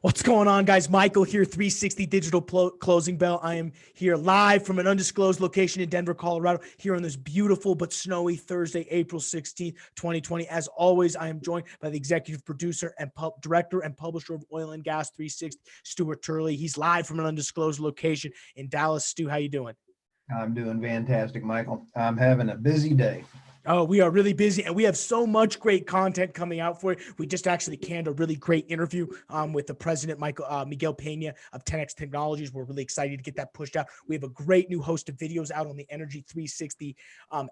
What's going on, guys? Michael here, 360 Digital Closing Bell. I am here live from an undisclosed location in Denver, Colorado, here on this beautiful but snowy Thursday, April 16th, 2020. As always, I am joined by the executive producer and director and publisher of Oil and Gas 360, Stuart Turley. He's live from an undisclosed location in Dallas. Stu, how you doing? I'm doing fantastic, Michael. I'm having a busy day. Oh, we are really busy, and we have so much great content coming out for you. We just actually canned a really great interview with the president, Miguel Pena of 10X Technologies. We're really excited to get that pushed out. We have a great new host of videos out on the Energy 360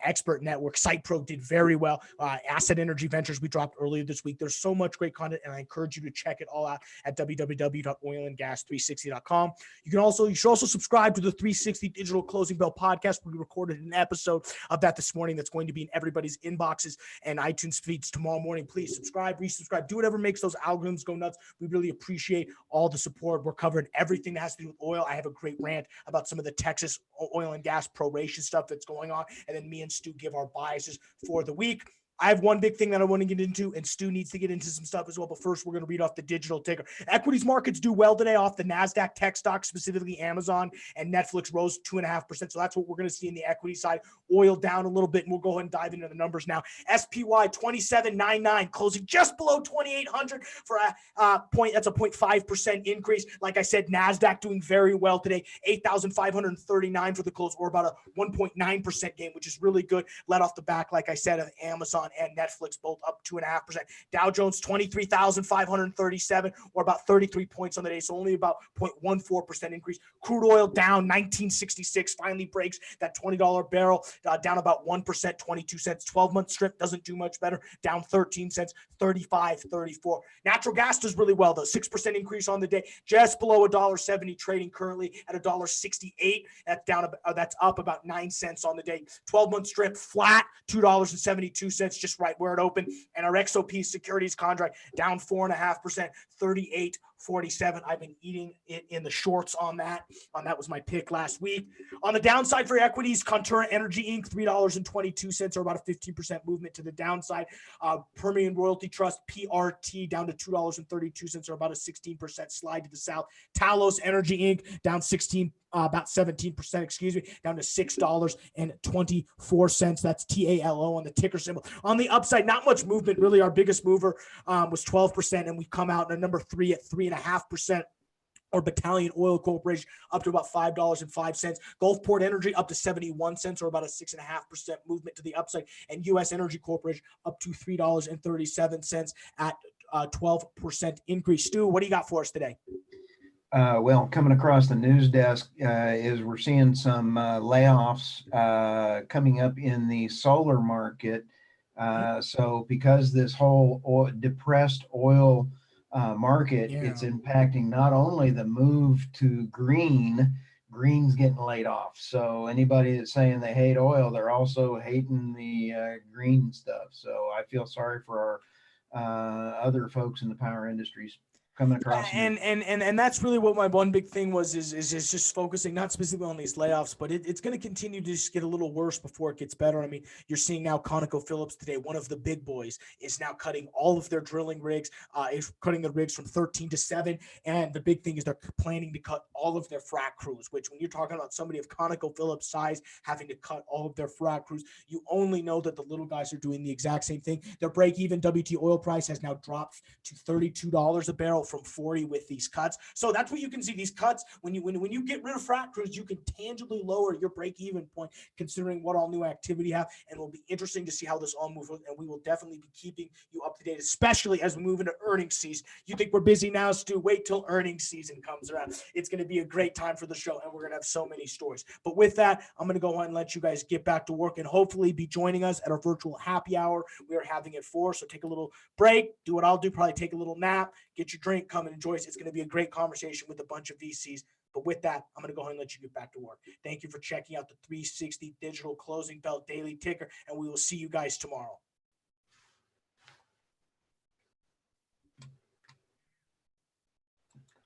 Expert Network. SitePro did very well. Asset Energy Ventures we dropped earlier this week. There's so much great content, and I encourage you to check it all out at www.oilandgas360.com. You should also subscribe to the 360 Digital Closing Bell podcast. We recorded an episode of that this morning that's going to be in everybody's inboxes and iTunes feeds tomorrow morning. Please subscribe, resubscribe, do whatever makes those algorithms go nuts. We really appreciate all the support. We're covering everything that has to do with oil. I have a great rant about some of the Texas oil and gas proration stuff that's going on. And then me and Stu give our biases for the week. I have one big thing that I want to get into, and Stu needs to get into some stuff as well. But first, we're going to read off the digital ticker. Equities markets do well today off the NASDAQ tech stocks, specifically Amazon and Netflix rose 2.5%. So that's what we're going to see in the equity side. Oil down a little bit, and we'll go ahead and dive into the numbers now. SPY 2799 closing just below 2,800 for a point. That's a 0.5% increase. Like I said, NASDAQ doing very well today, 8,539 for the close, or about a 1.9% gain, which is really good. Let off the back, like I said, of Amazon and Netflix, both up 2.5%. Dow Jones 23,537, or about 33 points on the day, so only about 0.14% increase. Crude oil down 1966, finally breaks that $20 barrel, down about 1%, 22 cents. 12-month strip doesn't do much better, down 13 cents, 35.34. Natural gas does really well though, 6% increase on the day, just below $1.70, trading currently at $1.68. That's up about 9 cents on the day. 12-month strip flat, $2.72, just right where it opened. And our XOP securities contract down 4.5%, 38.47. I've been eating it in the shorts on that. That was my pick last week. On the downside for equities, Contura Energy Inc., $3.22, or about a 15% movement to the downside. Permian Royalty Trust, PRT, down to $2.32, or about a 16% slide to the south. Talos Energy Inc., down about 17%, down to $6.24. That's TALO on the ticker symbol. On the upside, not much movement. Really, our biggest mover was 12%, and we've come out in number 3 at 3.5%. Or Battalion Oil Corporation up to about $5.05. Gulfport Energy up to 71 cents, or about a 6.5% movement to the upside. And U.S. Energy Corporation up to $3.37 at 12% increase. Stu, what do you got for us today? Well, coming across the news desk is we're seeing some layoffs coming up in the solar market. So because this whole depressed oil market, it's impacting not only the move to green's getting laid off. So anybody that's saying they hate oil, they're also hating the green stuff. So I feel sorry for our other folks in the power industries coming across. And that's really what my one big thing was is just focusing not specifically on these layoffs, but it's going to continue to just get a little worse before it gets better. I mean, you're seeing now ConocoPhillips today, one of the big boys, is now cutting all of their drilling rigs, is cutting the rigs from 13 to 7. And the big thing is they're planning to cut all of their frac crews, which when you're talking about somebody of ConocoPhillips size having to cut all of their frac crews, you only know that the little guys are doing the exact same thing. Their break-even WT oil price has now dropped to $32 a barrel from 40 with these cuts. So that's what you can see. These cuts, when you get rid of frac crews, you can tangibly lower your break-even point, considering what all new activity have. And it'll be interesting to see how this all moves. And we will definitely be keeping you up to date, especially as we move into earnings season. You think we're busy now, Stu? Wait till earnings season comes around. It's going to be a great time for the show, and we're going to have so many stories. But with that, I'm going to go ahead and let you guys get back to work and hopefully be joining us at our virtual happy hour. We are having it 4, so take a little break, do what I'll do, probably take a little nap, get your drink, come and enjoy it. It's going to be a great conversation with a bunch of VCs. But with that, I'm going to go ahead and let you get back to work. Thank you for checking out the 360 Digital Closing Bell Daily Ticker, and we will see you guys tomorrow.